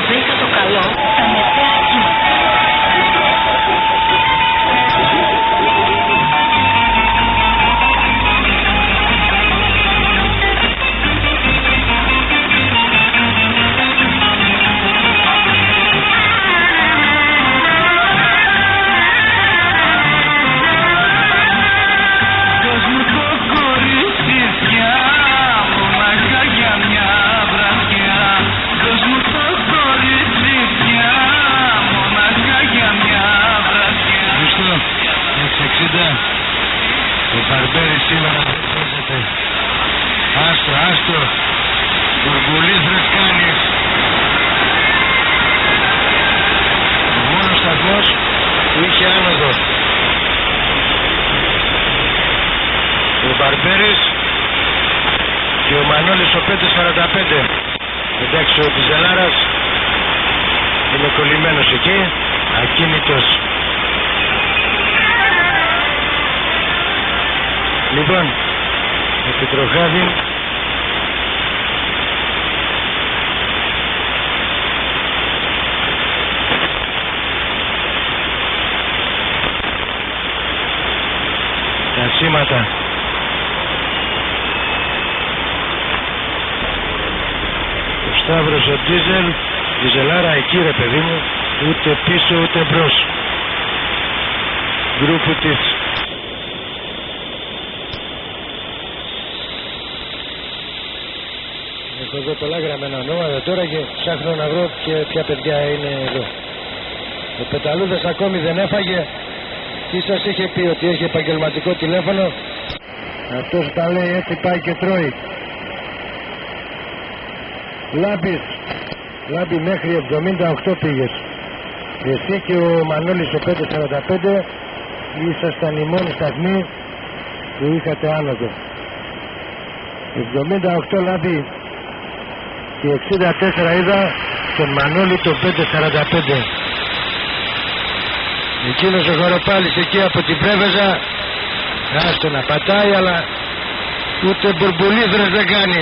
βρήκα το καλό στα μεσαία κύματα. Ο Μπαρμπέρης σήμερα δεν παίζεται. Άστο. Μπουρμπουλήθρες κάνει. Ο μόνος σταθμός που είχε άνοδο. Ο Μπαρμπέρης και ο Μανώλης ο 5.45. Εντάξει, ο Τιζελάρας είναι κολλημένος εκεί, ακίνητος. Λοιπόν, Επιτροχάδη τα σήματα. Ο Σταύρος ο Τιζελάρα εκεί ρε παιδί μου, ούτε πίσω ούτε μπρος. Γκρούπου της. Έχω εδώ πολλά γραμμένα ονόματα τώρα και ψάχνω να βρω ποια παιδιά είναι εδώ. Ο Πεταλούδας ακόμη δεν έφαγε. Τι σας είχε πει ότι έχει επαγγελματικό τηλέφωνο? Αυτός τα λέει έτσι, πάει και τρώει. Λάμπη μέχρι 78 πήγες. Εσύ και ο Μανώλης ο 5.45 ήσασταν οι μόνοι σταθμοί που είχατε άνοδο. 78 Λάμπη και 64 είδα τον Μανώλη το 5.45. Εκείνος ο Χοροπάλης εκεί από την Πρέβεζα, άστο να πατάει, αλλά ούτε μπουρμπουλήθρες δεν κάνει.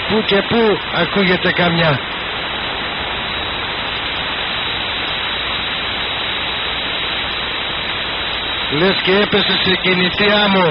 Πού και πού ακούγεται καμιά. Λες και έπεσε σε κινητή άμμο.